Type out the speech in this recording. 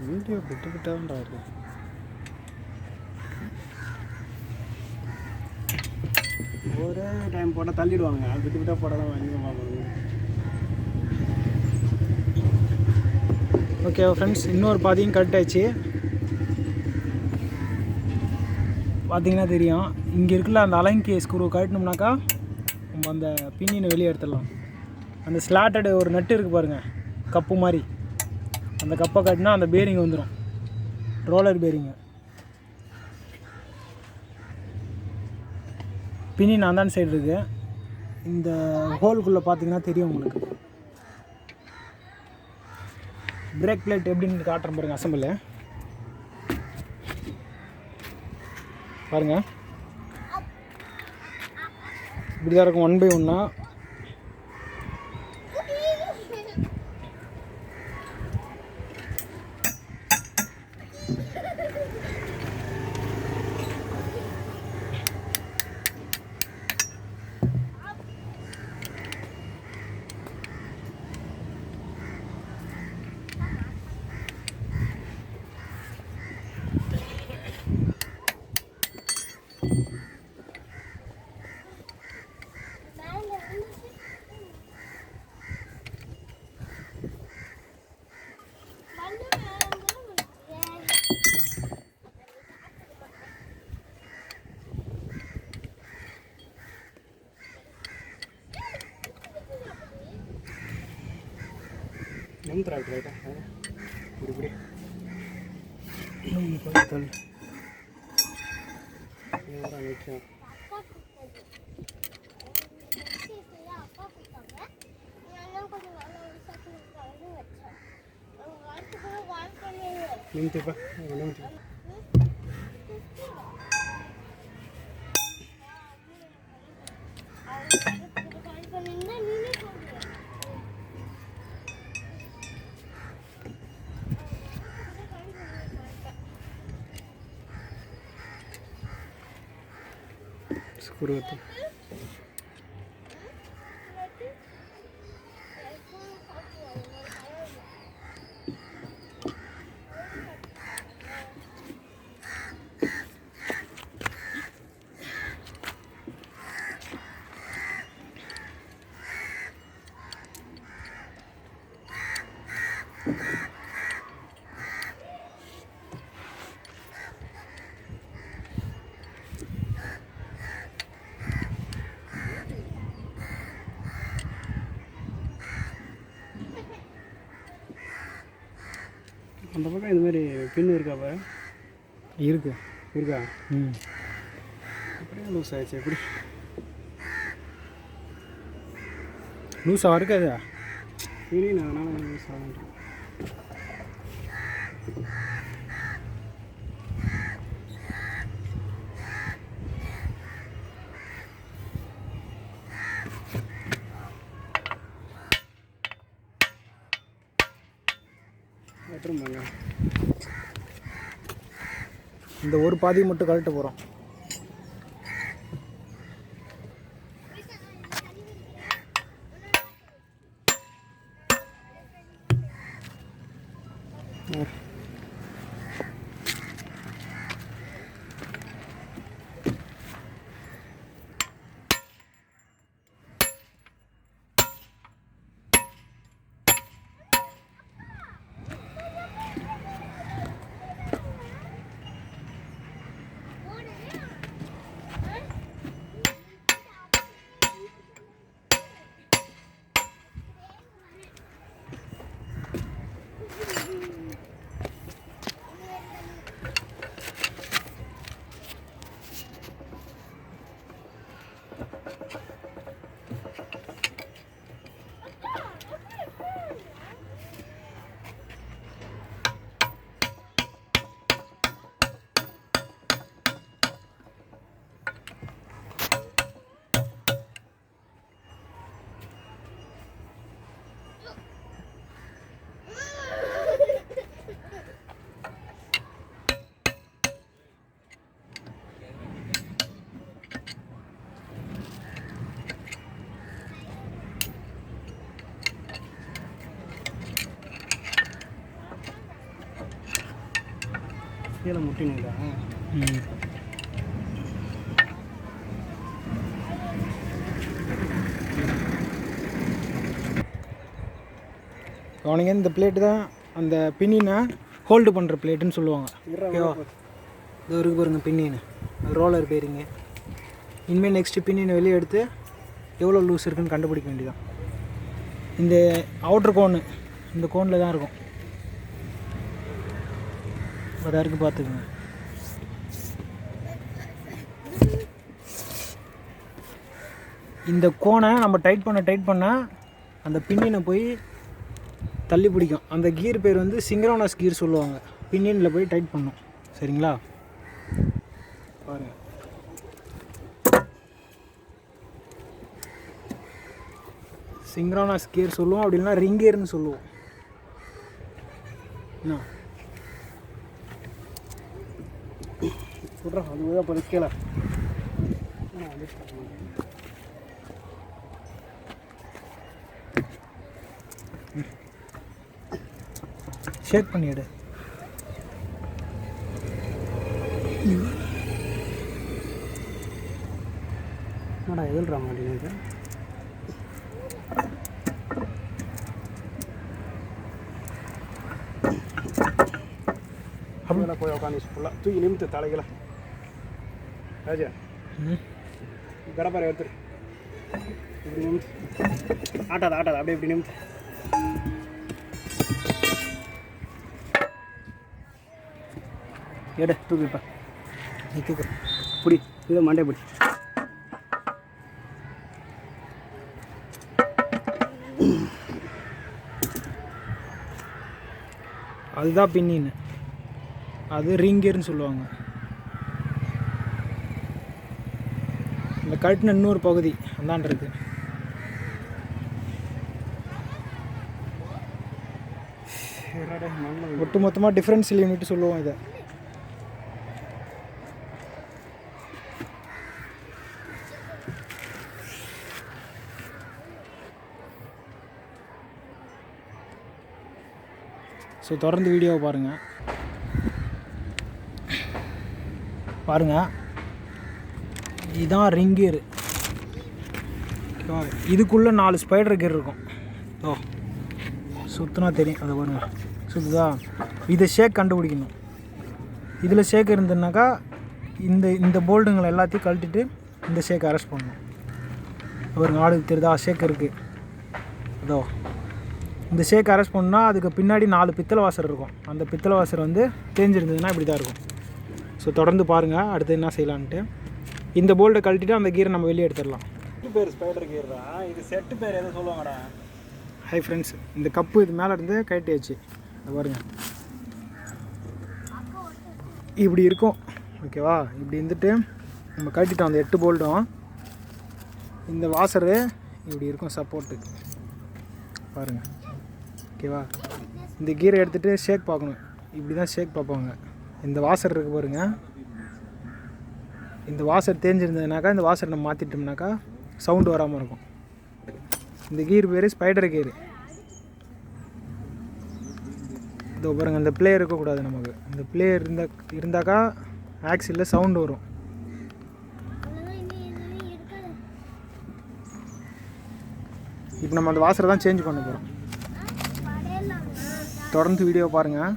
Video விட்டு விட்டான்டா இருக்கு. ஒரே டைம் போட்டால் தள்ளிடுவாங்க. அது விட்டு விட்டால் போட தான் அதிகமாக பார்க்கணும். ஓகே ஃப்ரெண்ட்ஸ், இன்னொரு பாதியும் கட் ஆச்சு. பார்த்தீங்கன்னா தெரியும், இங்கே இருக்குல்ல அந்த அலைன்கே ஸ்க்ரூ கட்டணும்னாக்கா நம்ம அந்த பின்னினை வெளியே எடுத்துடலாம். அந்த ஸ்லாட்டடு ஒரு நட்டு இருக்குது பாருங்கள், கப்பு மாதிரி. அந்த கப்பை கட்டினா அந்த பேரிங் வந்துடும், ரோலர் பேரிங்கு. பின்னின் அந்தாண்ட சைடு இருக்குது. இந்த ஹோல்குள்ளே பார்த்தீங்கன்னா தெரியும் உங்களுக்கு. பிரேக் பிளேட் எப்படின்னு காட்டுறேன் பாருங்கள். அசம்பிள் பாருங்கள், இப்படி தான் இருக்கும். 1/1 நம்புறாங்க ரைட்டா. இப்படி தள்ளு நிற்கும். நிமித்திப்பா நிமித்தி ஸ்க்ரூ எடுத்து அந்த பக்கம் இந்த மாதிரி பின்னு இருக்காப்பா? இருக்கா? அப்படியே லூஸ் ஆகிடுச்சு. எப்படி லூஸாக இருக்காது பின்னு, அதனால் லூஸ் ஆகும். இந்த ஒரு பாதி மட்டும் கழட்ட போகிறோம். கீழே முட்டினுங்களா? அவனுங்க இந்த பிளேட்டு தான் அந்த பின்னினை ஹோல்டு பண்ணுற பிளேட்டுன்னு சொல்லுவாங்க. ஓகேவா? இது இருக்கு பாருங்க பின்னின்னு, ரோலர் பேரிங்க. இனிமேல் நெக்ஸ்ட்டு பின்னினை வெளியே எடுத்து எவ்வளோ லூஸ் இருக்குன்னு கண்டுபிடிக்க வேண்டியதான். இந்த அவுட்ரு கோனு இந்த கோனில் தான் இருக்கும். அதை இருக்கு பார்த்துக்குங்க. இந்த கோனை நம்ம டைட் பண்ண அந்த பின்னினை போய் தள்ளி பிடிக்கும். அந்த கீர் பேர் வந்து சிங்க்ரோனஸ் கீர் சொல்லுவாங்க. பின்னியனில் போய் டைட் பண்ணும். சரிங்களா? பாருங்கள். சிங்க்ரோனஸ் கீர் சொல்லுவோம், அப்படி இல்லைனா ரிங் கீர்னு சொல்லுவோம். என்ன சொல்கிறேன்? அது போய் பறிக்கல. ஷேக் பண்ணிவிடு. என்னடா எதில்றா மாட்டேங்குது? அப்படியே போய் உட்காந்து ஃபுல்லாக தூக்கி நிமித்து தலைகளை. ராஜா கடப்பாரை எடுத்துரு. இப்படி நிமித்து. ஆட்டாத அப்படியே இப்படி நிமித்து. எடு தூக்கிப்பா. நீ தூக்கு. பிடி. இதை மண்டே பிடி. அதுதான் பின்னின்னு. அது ரிங்கர்னு சொல்லுவாங்க. இந்த கட்டின இன்னொரு பகுதி அந்தாண்டு இருக்கு. ஒட்டு மொத்தமாக டிஃபரன்ஷியல் யூனிட் சொல்லுவோம் இதை. ஸோ தொடர்ந்து வீடியோவை பாருங்கள். இதுதான் ரிங் கியர். இதுக்குள்ளே 4 ஸ்பைடர் கியர் இருக்கும். ஓ சுற்றினா தெரியும். அதை பாருங்கள் சுற்றுதா. இதை ஷேக் கண்டுபிடிக்கணும். இதில் ஷேக் இருந்ததுனாக்கா இந்த போல்டுங்களை எல்லாத்தையும் கழட்டிட்டு இந்த ஷேக் அரெஸ்ட் பண்ணணும். ஒரு ஆளுக்கு தெரியுதா ஷேக் இருக்குது. அதோ இந்த ஷேக் அரெஸ்ட் பண்ணால் அதுக்கு பின்னாடி 4 பித்தளை வாசர் இருக்கும். அந்த பித்தளை வாசர் வந்து தேஞ்சிருந்ததுன்னா இப்படி தான் இருக்கும். ஸோ தொடர்ந்து பாருங்கள் அடுத்து என்ன செய்யலான்ட்டு. இந்த போல்டை கழட்டிட்டு அந்த கீரை நம்ம வெளியே எடுத்துடலாம். பேர் ஸ்பைடர் கீரா. இது செட்டு பேர் எதுவும் சொல்லுவாங்கடா. ஹை ஃப்ரெண்ட்ஸ், இந்த கப்பு இது மேலே இருந்து கழட்டியாச்சு. அது பாருங்கள் இப்படி இருக்கும். ஓகேவா? இப்படி இருந்துட்டு நம்ம கழட்டிட்டோம் அந்த 8 போல்ட்டும். இந்த வாசரு இப்படி இருக்கும் சப்போர்ட்டு. பாருங்கள். ஓகேவா? இந்த கீரை எடுத்துகிட்டு ஷேக் பார்க்கணும். இப்படி தான் ஷேக் பார்ப்பாங்க. இந்த வாசர் இருக்குது பாருங்கள். இந்த வாசர் தேஞ்சிருந்ததுனாக்கா இந்த வாசர் நம்ம மாற்றிட்டோம்னாக்கா சவுண்டு வராமல் இருக்கும். இந்த கீர் பேர் ஸ்பைடர் கீர். இதோ பாருங்கள், இந்த பிளேயர் இருக்கக்கூடாது நமக்கு. இந்த பிளேயர் இருந்தாக்கா ஆக்சிலில் சவுண்டு வரும். இப்போ நம்ம அந்த வாசரை தான் சேஞ்ச் பண்ண போகிறோம். தொடர்ந்து வீடியோ பாருங்கள்.